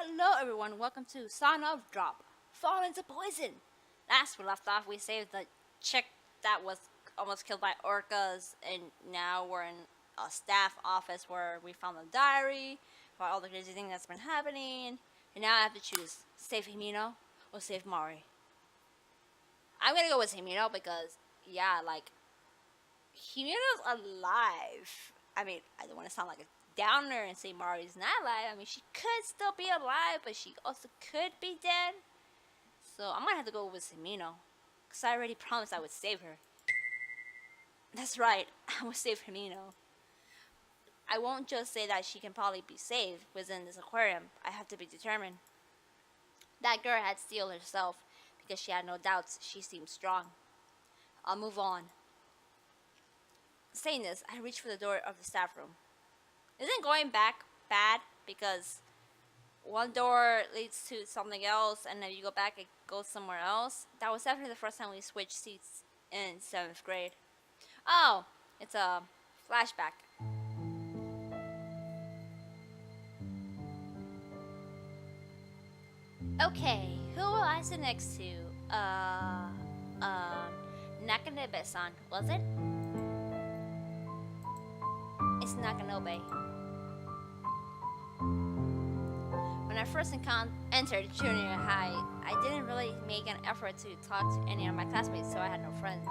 Hello everyone, welcome to Son of Drop. Fall into poison. Last we left off, we saved the chick that was almost killed by orcas, and now we're in a staff office where we found a diary about all the crazy things that's been happening. And now I have to choose save Himeno or save Mari. I'm gonna go with Himeno because, yeah, like, Himeno's alive. I mean, I don't want to sound like a downer and say Mari's not alive. I mean, she could still be alive, but she also could be dead. So I'm gonna have to go with Himeno, because I already promised I would save her. That's right, I will save Himeno. I won't just say that she can probably be saved within this aquarium. I have to be determined. That girl had steeled herself because she had no doubts. She seemed strong. I'll move on. Saying this, I reached for the door of the staff room. Isn't going back bad? Because one door leads to something else, and if you go back, it goes somewhere else. That was after the first time we switched seats in 7th grade. Oh, it's a flashback. Okay, who will I sit next to? Nakanobe-san, was it? It's Nakanobe. When I first entered junior high, I didn't really make an effort to talk to any of my classmates, so I had no friends.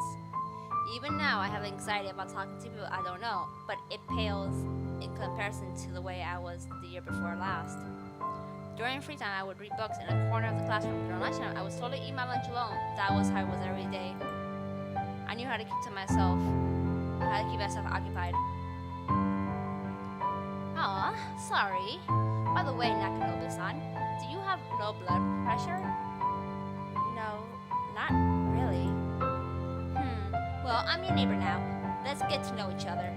Even now, I have anxiety about talking to people I don't know, but it pales in comparison to the way I was the year before last. During free time, I would read books in a corner of the classroom. During lunchtime, I would slowly eat my lunch alone. That was how it was every day. I knew how to keep myself occupied. Aw, sorry. By the way, Nakanobe-san, do you have low blood pressure? No, not really. Well, I'm your neighbor now. Let's get to know each other.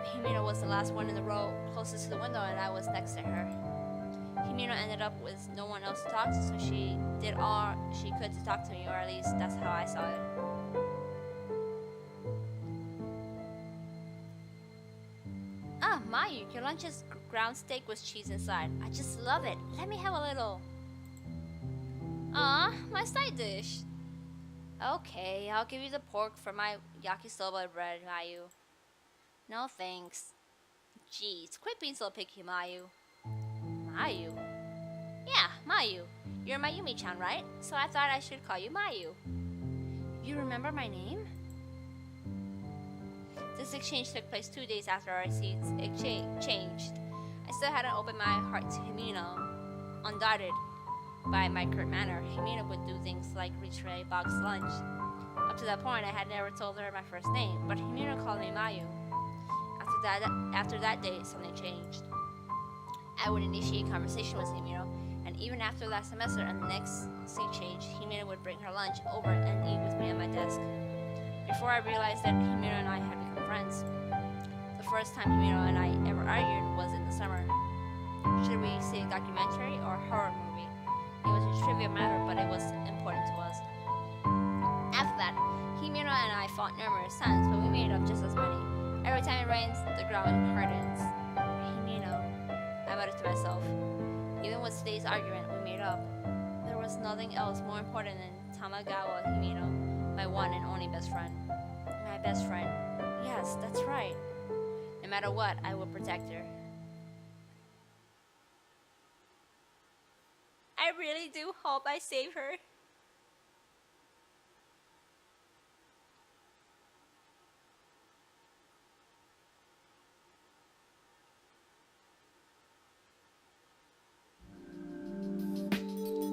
Himeno was the last one in the row closest to the window, and I was next to her. Himeno ended up with no one else to talk to, so she did all she could to talk to me, or at least that's how I saw it. Ah, Mayu, your lunch is ground steak with cheese inside. I just love it. Let me have a little. Ah, my side dish. Okay, I'll give you the pork for my yakisoba bread, Mayu. No thanks. Jeez, quit being so picky, Mayu. Mayu? Yeah, Mayu. You're Mayumi-chan, right? So I thought I should call you Mayu. You remember my name? This exchange took place 2 days after our seats changed. I still hadn't opened my heart to Himeno. Undaunted by my curt manner, Himeno would do things like reach for a boxed lunch. Up to that point, I had never told her my first name, but Himeno called me Mayu. After that day, something changed. I would initiate conversation with Himeno, and even after last semester and the next seat change, Himeno would bring her lunch over and eat with me at my desk. Before I realized that Himeno and I had become friends. The first time Himeno and I ever argued was in the summer. Should we see a documentary or a horror movie? It was a trivial matter, but it was important to us. After that, Himeno and I fought numerous times, but we made up just as many. Every time it rains, the ground hardens. Himeno, I muttered to myself. Even with today's argument, we made up. There was nothing else more important than Tamagawa Himeno, my one and only best friend. My best friend. Yes, that's right. No matter what, I will protect her. I really do hope I save her.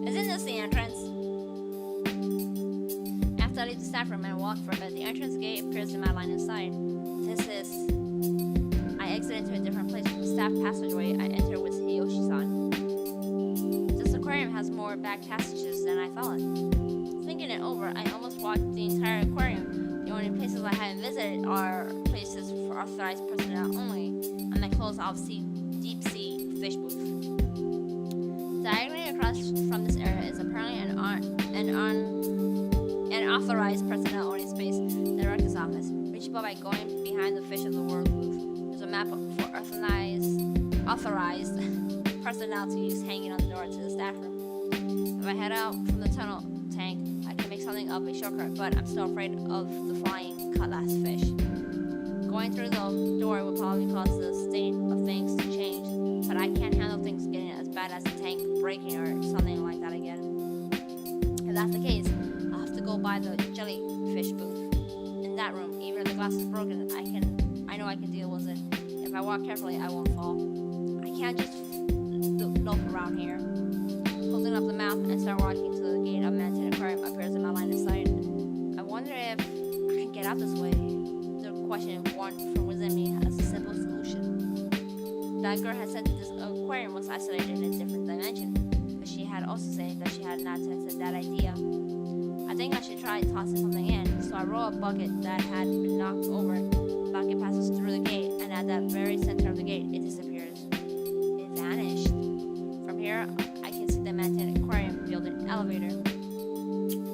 Isn't this the entrance? After I leave the staff room and walk for a bit, the entrance gate appears in my line of sight. This is... I exit into a different place from the staff passageway. I enter with Hiyoshi-san. This aquarium has more back passages than I thought. Thinking it over, I almost walked the entire aquarium. The only places I haven't visited are places for authorized personnel only, and the closed off deep sea fish booth. Diagonally across from this area is apparently an authorized personnel only space, the director's office, reachable by going behind the fish of the world booth. There's a map for authorized personalities hanging on the door to the staff room. If I head out from the tunnel tank, I can make something of a shortcut, but I'm still afraid of the flying cutlass fish. Going through the door will probably cause the state of things to change, but I can't handle things getting as bad as the tank breaking or something like that again. If that's the case, I'll have to go by the jellyfish booth. In that room, even if the glass is broken, I know I can deal with it. If I walk carefully, I won't fall. I can't just loaf around here. Holding up the map and start walking to the gate of Manten Aquarium appears in my line of sight. I wonder if I can get out this way. The question born from within me has a simple solution. That girl had said that this aquarium was isolated in a different dimension, but she had also said that she had not tested that idea. I think I should try tossing something in, so I roll a bucket that had been knocked over. The bucket passes through the gate, and at that very center of the gate, it disappears. It vanished. From here, I can see the Manten Aquarium building elevator.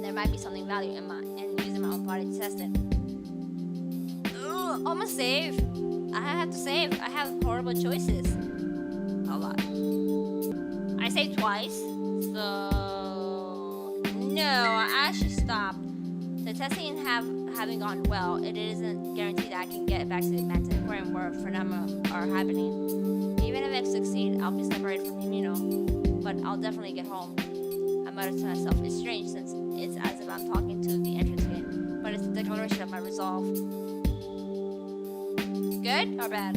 There might be something valuable in using my own body to test it. Ugh, almost save. I have to save. I have horrible choices. A lot. I saved twice, so no, I actually stopped. The testing having gone well, it isn't guaranteed that I can get back to the Manten Aquarium where phenomena are happening. Even if I succeed, I'll be separated from Himeno, but I'll definitely get home. I mutter to myself, it's strange since it's as if I'm talking to the entrance gate, but it's a declaration of my resolve. Good or bad?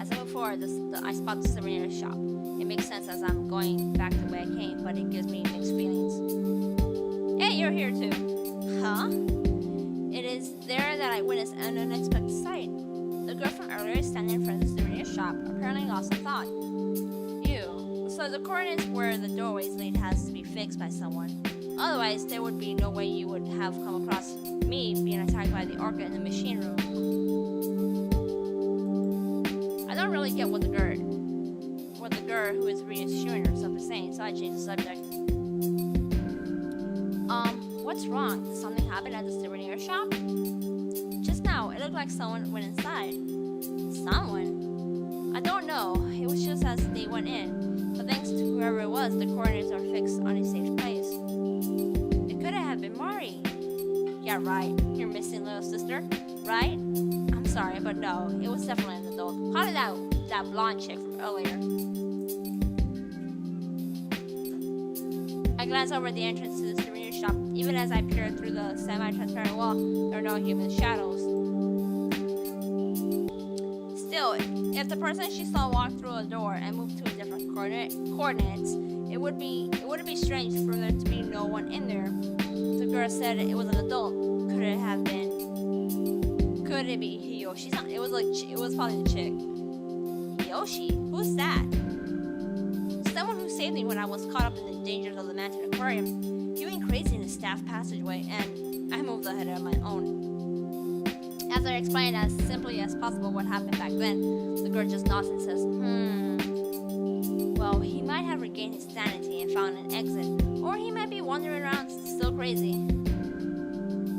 As I move forward, I spot the souvenir shop. It makes sense as I'm going back the way I came, but it gives me mixed feelings. Hey, you're here too. Huh? It is there that I witnessed an unexpected sight. The girl from earlier is standing in front of the souvenir shop, apparently lost in thought. Ew. So the coordinates where the doorways lead has to be fixed by someone. Otherwise, there would be no way you would have come across me being attacked by the orca in the machine room. I don't really get what the girl who is reassuring herself is saying, so I changed the subject. What's wrong? Did something happen at the souvenir shop? Just now, it looked like someone went inside. Someone? I don't know. It was just as they went in. But thanks to whoever it was, the coordinates are fixed on a safe place. It could have been Mari. Yeah, right. Your missing little sister, right? I'm sorry, but no, it was definitely an adult. Probably that blonde chick from earlier. I glance over at the entrance to the souvenir shop. Even as I peer through the semi-transparent wall, there are no human shadows. Still, if the person she saw walked through a door and moved to a different coordinates, it wouldn't be strange for there to be no one in there. The girl said it was an adult. Could it have been? Could it be Hiyoshi? It was probably the chick. Hiyoshi? Who's that? Someone who saved me when I was caught up in the dangers of the Manten Aquarium. He went crazy in the staff passageway, and I moved ahead on my own. After I explained as simply as possible what happened back then, the girl just nods and says, Well, he might have regained his sanity and found an exit, or he might be wandering around still crazy.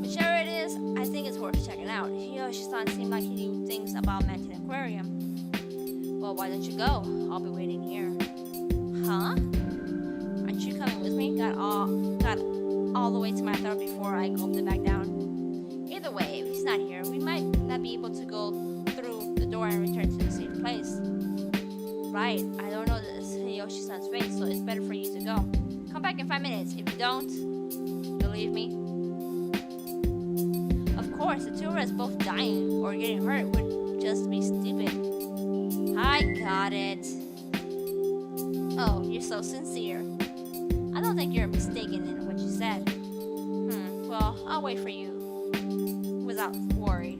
Whichever it is, I think it's worth checking out. Hiyoshi-san seemed like he knew things about Manten Aquarium. Well, why don't you go? I'll be waiting here. Huh? Aren't you coming with me? Got all the way to my throat before I gulped it back down. Either way, if he's not here, we might not be able to go through the door and return to the safe place. Right, I don't know this Hiyoshi-san's face, so it's better for you to go. Come back in 5 minutes. If you don't, you'll leave me. Of course, the two of us both dying or getting hurt would just be stupid. I got it. Oh, you're so sincere. I don't think you're mistaken in what you said. Well, I'll wait for you without worry.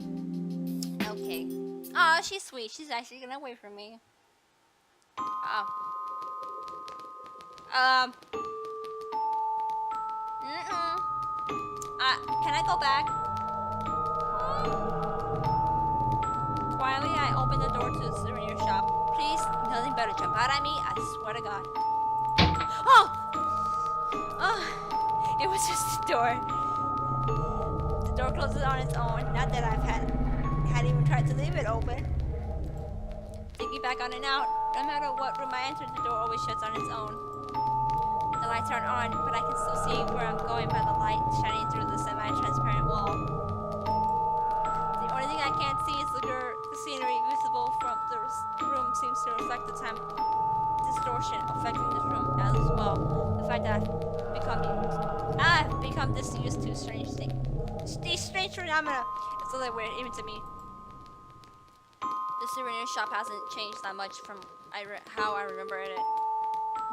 Okay. Aw, she's sweet. She's actually gonna wait for me. Can I go back? Quietly, I open the door to the souvenir shop. Please, nothing better jump out at me. I swear to God. It was just the door. The door closes on its own. Not that I've had even tried to leave it open. Thinking back on it now, No matter what room I enter, the door always shuts on its own. The lights aren't on, but I can still see where I'm going by the light shining through the semi-transparent wall. The only thing I can't see is the scenery visible from the room seems to reflect the time distortion affecting this room as well. The fact that I've become used to strange things. These strange phenomena. It's a little weird even to me. The souvenir shop hasn't changed that much from how I remember it.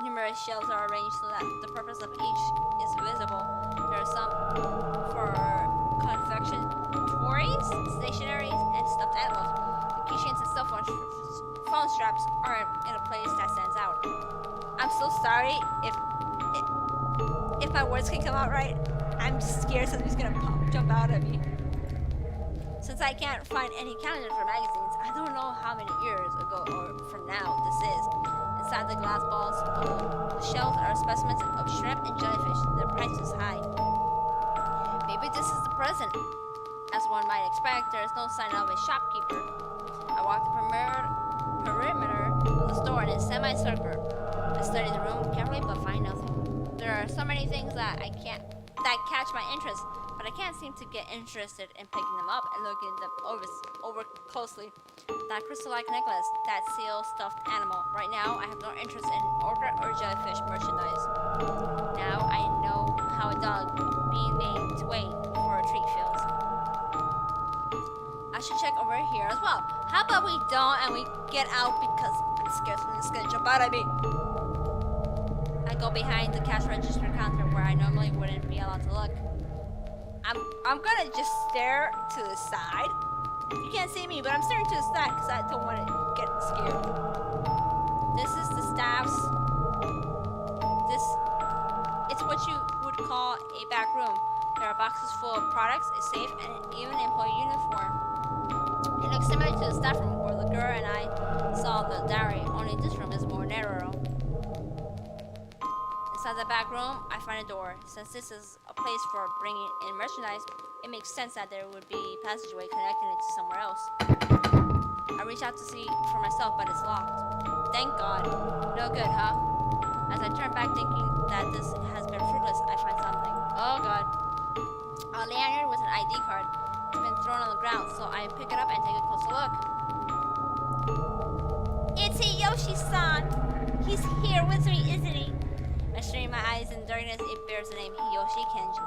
Numerous shelves are arranged so that the purpose of each is visible. There are some for confection toys, stationaries, and stuffed animals. The keychains and cell phone straps are in a place that stands out. I'm so sorry if my words can come out right. I'm just scared something's gonna jump out at me. Since I can't find any calendars or magazines, I don't know how many years ago or from now this is. Inside the glass balls the shells are specimens of shrimp and jellyfish. Their price is high. Maybe this is the present. As one might expect, there is no sign of a shopkeeper. I walk the perimeter of the store in a semicircle. I study the room carefully but find nothing. There are so many things that catch my interest, but I can't seem to get interested in picking them up and looking them over closely. That crystal-like necklace, that seal stuffed animal. Right now, I have no interest in orca or jellyfish merchandise. Now I know how a dog being made to wait for a treat feels. I should check over here as well. How about we don't and we get out because I'm scared something's gonna jump out at me. I go behind the cash register counter where I normally wouldn't be allowed to look. I'm gonna just stare to the side. You can't see me, but I'm staring to the side because I don't want to get scared. This is the staff's. It's what you would call a back room. There are boxes full of products, a safe, and even an employee uniform. It looks similar to the staff room where the girl and I saw the diary, only this room is more narrow. Inside the back room, I find a door. Since this is a place for bringing in merchandise, it makes sense that there would be a passageway connecting it to somewhere else. I reach out to see for myself, but it's locked. Thank God. No good, huh? As I turn back thinking that this has been fruitless, I find something. Oh God. A lanyard with an ID card. It's been thrown on the ground, so I pick it up and take a closer look. It's Hiyoshi-san! He's here with me, isn't he? I strain my eyes in darkness. It bears the name Hiyoshi Kenji.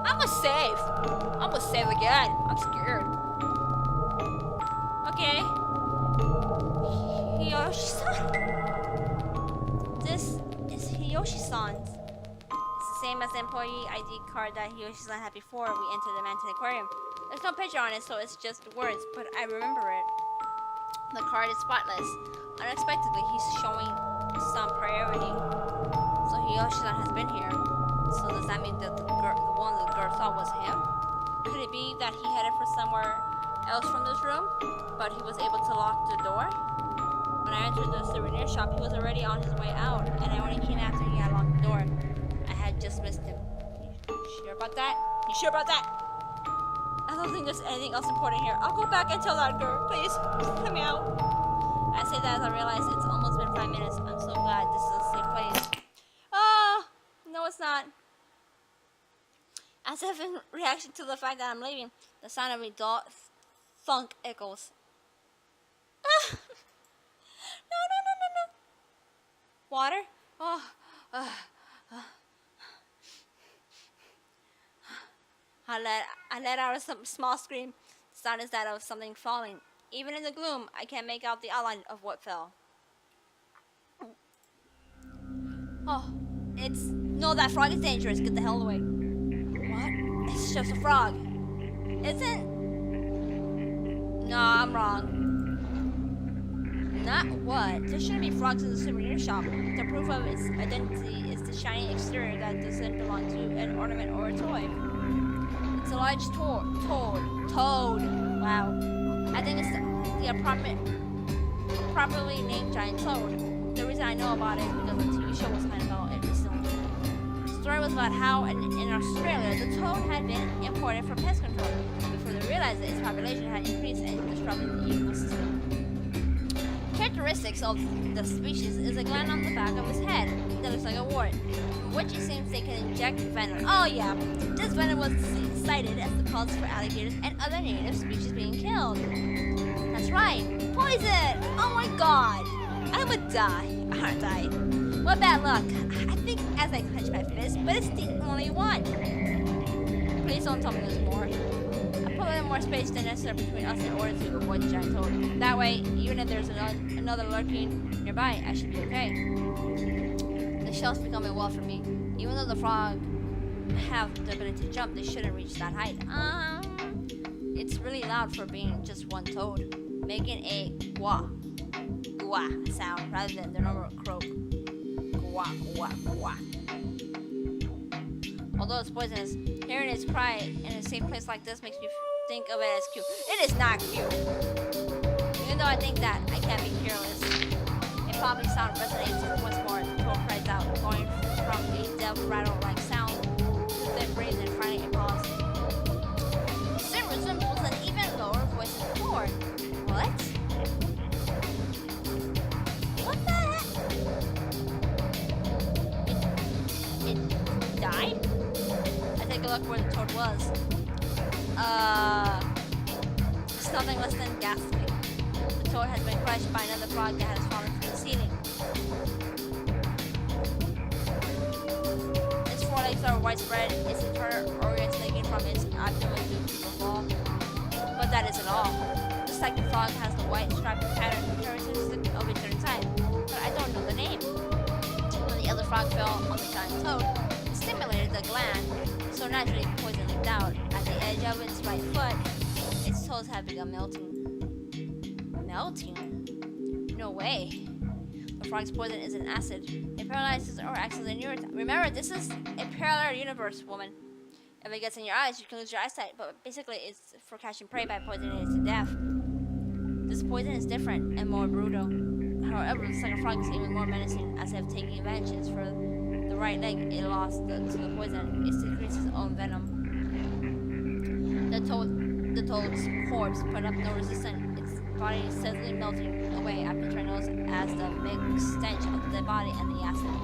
I'm gonna save. I'm gonna save again. I'm scared. Okay. Hiyoshi-san. This is Hiyoshi-san's. It's the same as the employee ID card that Hiyoshi-san had before we entered the Manten Aquarium. There's no picture on it, so it's just words, but I remember it. The card is spotless. Unexpectedly, he's showing some priority. So Hiyoshi-san has been here. So does that mean that the one the girl thought was him? Could it be that he headed for somewhere else from this room, but he was able to lock the door? When I entered the souvenir shop, he was already on his way out, and I only came after he had locked the door. I had just missed him. You sure about that? You sure about that? I don't think there's anything else important here. I'll go back and tell that girl. Please, let me out. I say that as I realize it's almost been 5 minutes. I'm so glad this is a safe place. Oh, no it's not. As if in reaction to the fact that I'm leaving, the sound of a dull thunk echoes. Ah! No. Water? Oh. I let out a small scream. The sound is that of something falling. Even in the gloom, I can't make out the outline of what fell. Oh, that frog is dangerous. Get the hell away. What? It's just a frog. Isn't? No, I'm wrong. Not what? There shouldn't be frogs in the souvenir shop. The proof of its identity is the shiny exterior that doesn't belong to an ornament or a toy. It's a large toad. Wow. I think it's the properly named giant toad. The reason I know about it is because the TV show was kind of about it recently. The story was about how in Australia the toad had been imported for pest control before the realized that its population had increased and disrupted the ecosystem. Characteristics of the species is a gland on the back of its head that looks like a wart, from which it seems they can inject venom. Oh yeah, this venom was cited as the cause for alligators and other native species being killed. That's right, poison! Oh my god! I would die, aren't I? What bad luck. I think as I clench my fist, but it's the only one. Please don't tell me there's more. I put a little more space than necessary between us in order to avoid the giant toad. That way, even if there's another lurking nearby, I should be okay. The shell's becoming a wall for me. Even though the frog have the ability to jump, they shouldn't reach that height. It's really loud for being just one toad, making a gwa sound rather than the normal croak. Gwa, gwa, gwa. Although it's poisonous, hearing its cry in a safe place like this makes me think of it as cute. It is not cute. Even though I think that, I can't be careless. A popping sound resonates once more. The toad cries out, going from a death rattle-like sound to thin breeze and finally a pause. It resembles an even lower voice than before. What? What the heck? It died? I take a look where the toad was. It's nothing less than ghastly. The toad has been crushed by another frog that has fallen from the ceiling. Its forelegs are widespread, its internal organs leaking from its abdomen due to the fall. But that isn't all. Just like the frog has the white striped pattern characteristic of its inside, but I don't know the name. When the other frog fell on the giant toad, it stimulated the gland, so naturally poison leaked out. At the edge of its right foot, its toes had begun melting. Melting? No way. The frog's poison is an acid. It paralyzes or acts as an irritant. Remember, this is a parallel universe, woman. If it gets in your eyes, you can lose your eyesight, but basically it's for catching prey by poisoning it to death. This poison is different and more brutal. However, the second frog is even more menacing, as if taking vengeance for the right leg it lost to the poison. It secretes its own venom. The toad's corpse put up no resistance. Its body is steadily melting away after Trinos as the mixed stench of the body and the acid.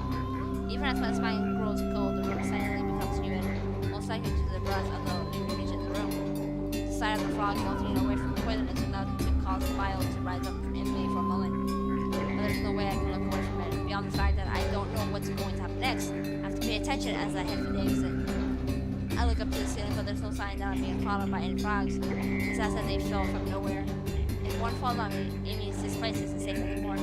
Even as my spine grows cold, the room silently becomes humid, most likely due to the breath of the living creature in the room. The sight of the frog melting away from the poison is enough to cause bile to rise up in me for a moment. But there's no way I can look away from it, beyond the fact that I don't know what's going to happen next. I have to pay attention as I head for the exit. I look up to the ceiling, but there's no sign that I'm being followed by any frogs. It's as if they fell from nowhere. If one falls on me, it means this place isn't safe anymore.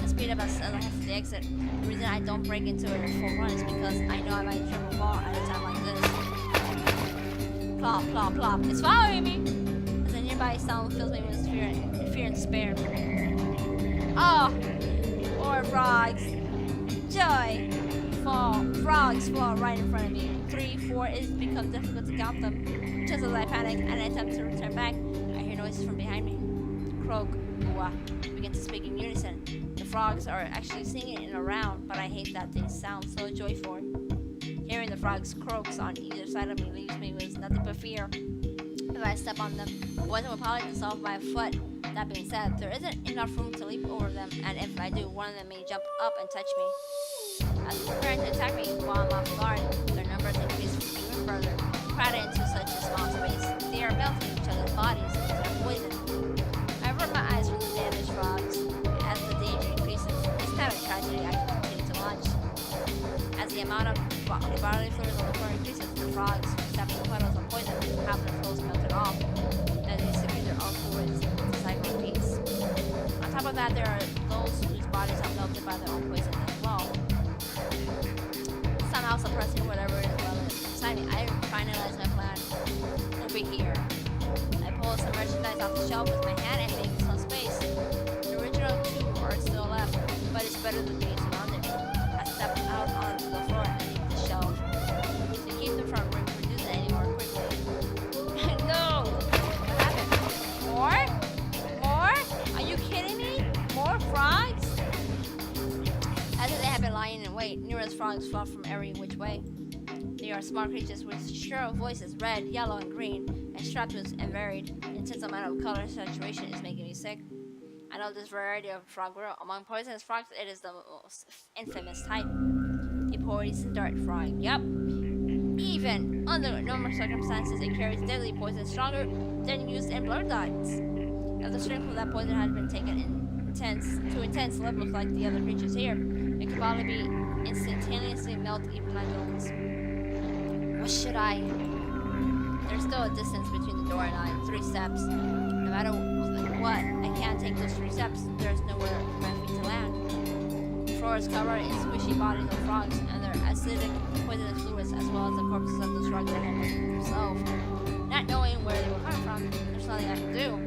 I speed up as I head for the exit. The reason I don't break into it at full run is because I know I might trip or fall at a time like this. Plop, plop, plop. It's following me! As a nearby sound fills me with fear and despair. Oh! Poor frogs! Joy! Frogs fall right in front of me. 3, 4, it's become difficult to count them. Just as I panic and I attempt to return back, I hear noises from behind me. Croak, gua, begin to speak in unison. The frogs are actually singing in a round, but I hate that they sound so joyful. Hearing the frogs' croaks on either side of me leaves me with nothing but fear. If I step on them, the poison will probably dissolve my foot. That being said, there isn't enough room to leap over them, and if I do, one of them may jump up and touch me. As they prepare to attack me while I'm off guard, their numbers increase even further. Crowded into such a small space, they are melting each other's bodies into their poison. I avert my eyes from the damaged frogs. As the danger increases, it's not a tragedy I can continue to watch. As the amount of bodily fluids on the floor increases, the frogs step in the puddles of poison, half their clothes melted off. Then they secrete their own fluids. The cycle repeats. On top of that, there are those whose bodies are melted by their own poison as well. Somehow suppressing whatever is well inside me, I finalize my plan. Over here. I pull some merchandise off the shelf with my hand and make some space. The original 2 are still left, but it's better than being surrounded. I step out onto the floor and leave the shelf to keep them from reproducing any more quickly. No! What happened? More? More? Are you kidding me? More frogs? As if they had been lying in wait, numerous frogs fell from every which way. They They are small creatures with shrill voices, red, yellow, and green, and strapped with a varied, intense amount of color saturation is making me sick. I know this variety of frog world. Among poisonous frogs, it is the most infamous type. The poison dart frog. Yup. Even under normal circumstances, it carries deadly poison stronger than used in blood darts. If the strength of that poison had been taken to intense levels like the other creatures here, it could probably be instantaneously melt even my bones. What should I? There's still a distance between the door and I, 3 steps. No matter what, I can't take those 3 steps. There's nowhere for my feet to land. The floor is covered in squishy bodies of frogs and their acidic, poisonous fluids, as well as the corpses of those frogs themselves. Not knowing where they were coming from, there's nothing I can do.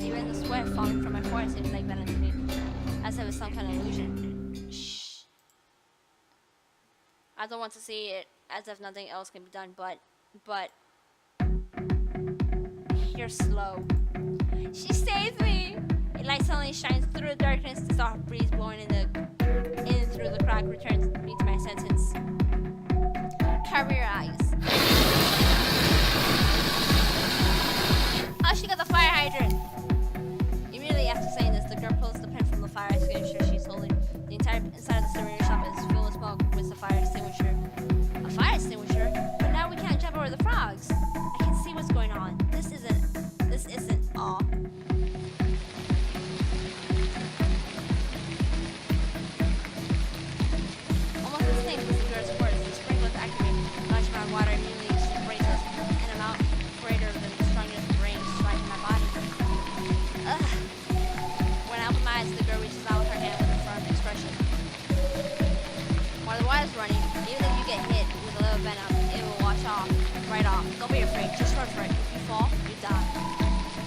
Even the sweat falling from my forehead seems like venom to me, as if it's some kind of illusion. Shh. I don't want to see it, as if nothing else can be done, but you're slow. She saved me! A light suddenly shines through the darkness. The soft breeze blowing in through the crack returns me to my senses. Cover your eyes. Oh, she got the fire hydrant! Immediately after saying this, the girl pulls the pin from the fire extinguisher she's holding. The entire inside of the souvenir shop is filled with smoke with the fire extinguisher. A fire extinguisher? But now we can't jump over the frogs. I can see what's going on. This isn't all. Almost distinct as the girl's words, the sprinklers activate. Large amount of water immediately sprays us, an amount greater than the strongest rain striking my body. Ugh. When I open my eyes, the girl reaches out with her hand with a firm expression. While the water's running, even if you get hit with a little venom, it will wash off, right off. Don't be afraid, just run for it. If you fall, you die.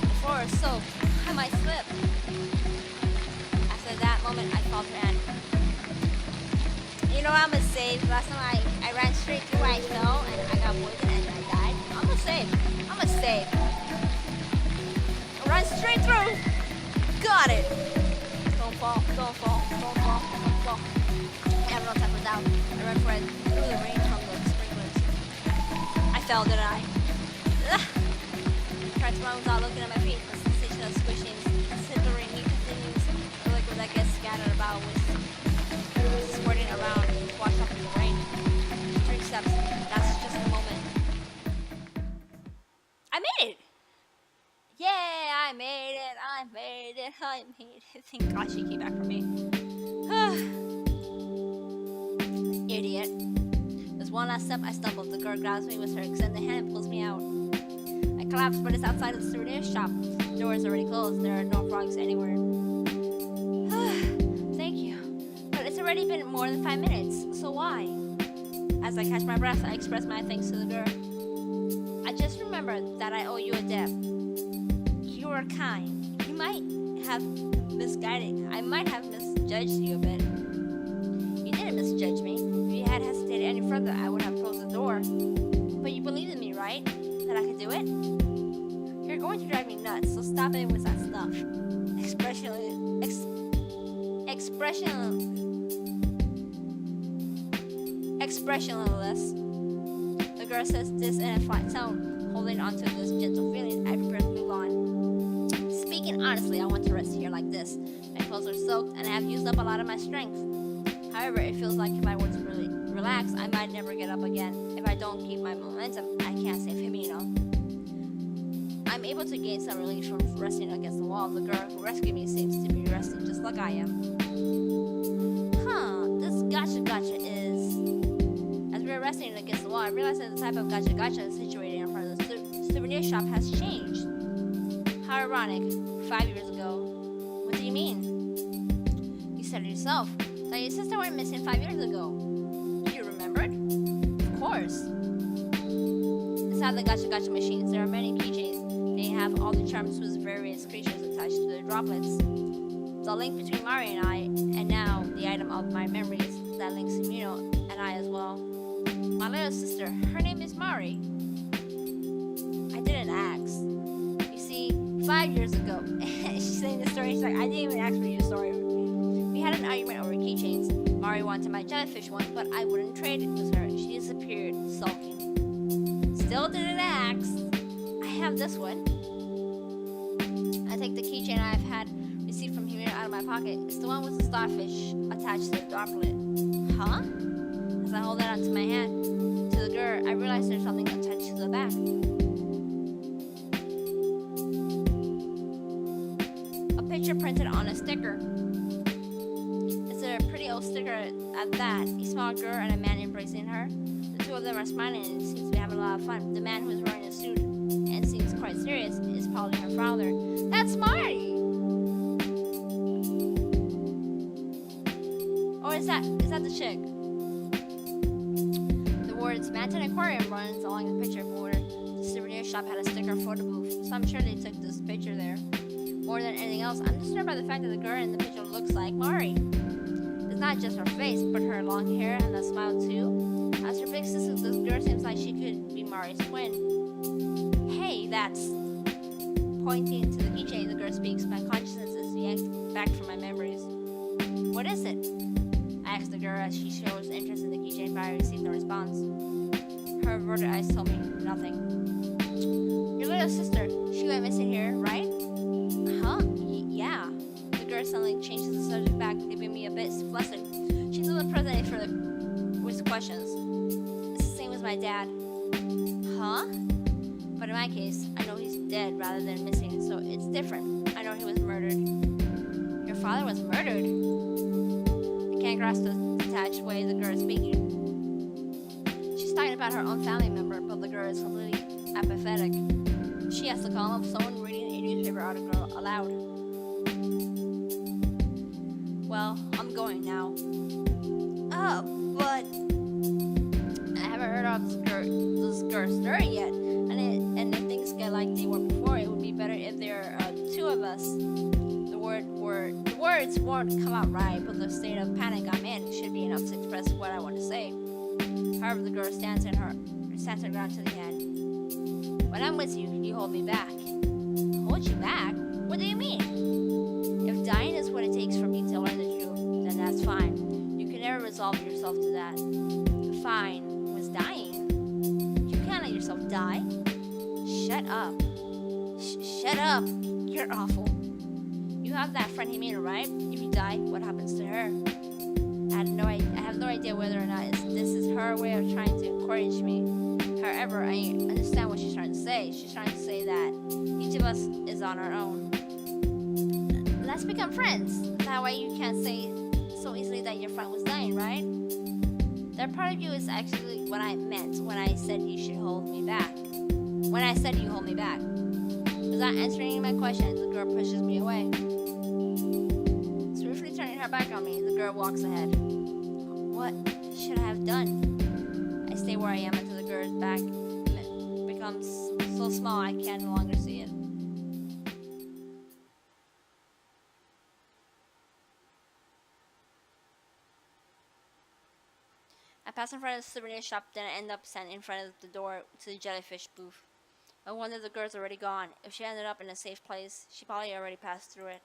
The floor is soaked. I might slip. After that moment, I felt her hand. You know I'm a save. Last time I ran straight through, I fell and I got poisoned and I died. I'm a save. Run straight through. Got it. Don't fall. I have no time for doubt. I ran for it through the rain from the sprinklers. I fell, didn't I? Ugh. I tried to run without looking at my feet. The sensation of squishing, slithering, continues. The liquid that gets scattered about with squirting around, washed up in the rain. 3 steps. That's just a moment. I made it! Yeah, I made it. Thank God she came back for me. Idiot. There's one last step. I stumbled. The girl grabs me with her extended hand and pulls me out. I collapse, but it's outside of the souvenir shop. The door is already closed. There are no frogs anywhere. Thank you. But it's already been more than 5 minutes, so why? As I catch my breath, I express my thanks to the girl. I just remembered that I owe you a debt. You were kind. You might have I might have misjudged you a bit. You didn't misjudge me. If you had hesitated any further, I would have closed the door. But you believed in me, right? That I could do it? You're going to drive me nuts, so stop it with that stuff. Expressionless. The girl says this in a flat tone, holding on to this gentle feeling. I prepare to move on. Speaking honestly, I want to rest here like this. My clothes are soaked, and I have used up a lot of my strength. However, it feels like if I were to really relax, I might never get up again. If I don't keep my momentum, I can't save Himeno. I'm able to gain some relief from resting against the wall. The girl who rescued me seems to be resting just like I am. This gotcha is... As we were resting against the wall, I realized that the type of gotcha situated in front of the souvenir shop has changed. How ironic. 5 years ago. What do you mean? You said it yourself. That your sister went missing 5 years ago. You remembered? Of course. Inside the gotcha machines, there are many keychains. They have all the charms with various creatures attached to their droplets. The link between Mari and I, and now the item of my memories that links Himeno and I as well. My little sister, her name is Mari. I didn't ask. You see, 5 years ago, she's saying the story, she's like, I didn't even ask for your story. We We had an argument over keychains. Mari wanted my jellyfish one, but I wouldn't trade it with her. She disappeared, sulking. Still didn't ask. I have this one. I take the keychain I've had received from Himeno out of my pocket. It's the one with the starfish attached to the droplet. Huh? As I hold it onto my hand to the girl, I realize there's something attached to the back. A picture printed on a sticker. It's a pretty old sticker at that. A small girl and a man embracing her. The two of them are smiling and seems to be having a lot of fun. The man who is wearing a suit and seems quite serious is probably her father. That's Mari! Or is that the chick? The words Manten Aquarium runs along the picture border. The souvenir shop had a sticker for the booth, so I'm sure they took this picture there. More than anything else, I'm disturbed by the fact that the girl in the picture looks like Mari. It's not just her face, but her long hair and the smile too. As her big sister, this girl seems like she could be Mari's twin. Hey, that's... Pointing to the keychain, the girl speaks. My consciousness is yanked back from my memories. What is it? I asked the girl as she shows interest in the keychain, but I received no response. Her averted eyes told me nothing. Your little sister, she went missing here, right? Huh? Yeah. The girl suddenly changes the subject back, giving me a bit flustered. She's a little present with questions. It's the same as my dad. Huh? But in my case, I know he's dead rather than missing, so it's different. I know he was murdered. Your father was murdered? I can't grasp the detached way the girl is speaking. She's talking about her own family member, but the girl is completely apathetic. She has the calm of someone reading a newspaper article aloud. Well, I'm going now. Oh, but I haven't heard of this girl's story yet. And if things get like they were before, it would be better if there are two of us. The words won't come out right, but the state of panic I'm in should be enough to express what I want to say. However, the girl stands her ground to the end. When I'm with you, you hold me back. Hold you back? What do you mean? If dying is what it takes for me to learn the truth, then that's fine. You can never resolve yourself to that. Fine was dying. You can't let yourself die. Shut up. Shut up. You're awful. You have that friend Himeno, right? If you die, what happens to her? I have no idea whether or not this is her way of trying to encourage me. However, I understand what she's trying to say. She's trying to say that each of us is on our own. Let's become friends. That way you can't say so easily that your friend was dying, right? That part of you is actually what I meant when I said you should hold me back. When I said you hold me back. Without answering my question, the girl pushes me away. Swiftly turning her back on me, the girl walks ahead. What should I have done? I stay where I am until the girl's back becomes so small I can no longer see it. I pass in front of the souvenir shop, then I end up standing in front of the door to the jellyfish booth. I wonder if the girl's already gone. If she ended up in a safe place, she probably already passed through it.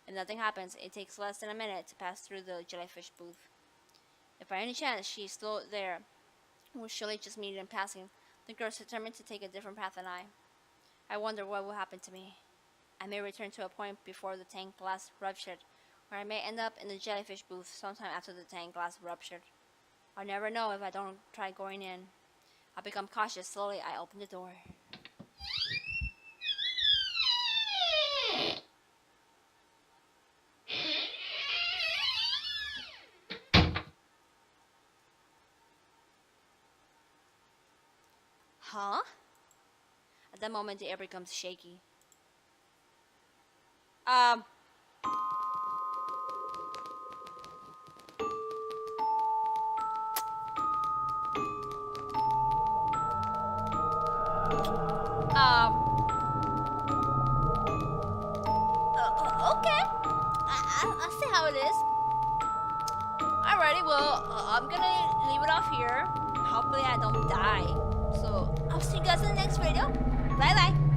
If nothing happens, it takes less than a minute to pass through the jellyfish booth. If by any chance she's still there, we'll surely just meet in passing. The girl's determined to take a different path than I. I wonder what will happen to me. I may return to a point before the tank glass ruptured, or I may end up in the jellyfish booth sometime after the tank glass ruptured. I'll never know if I don't try going in. I'll become cautious. Slowly, I open the door. Huh? At that moment, the air becomes shaky. Okay. I see how it is. Alrighty, well, I'm gonna leave it off here. Hopefully I don't die. So, I'll see you guys in the next video. Bye bye.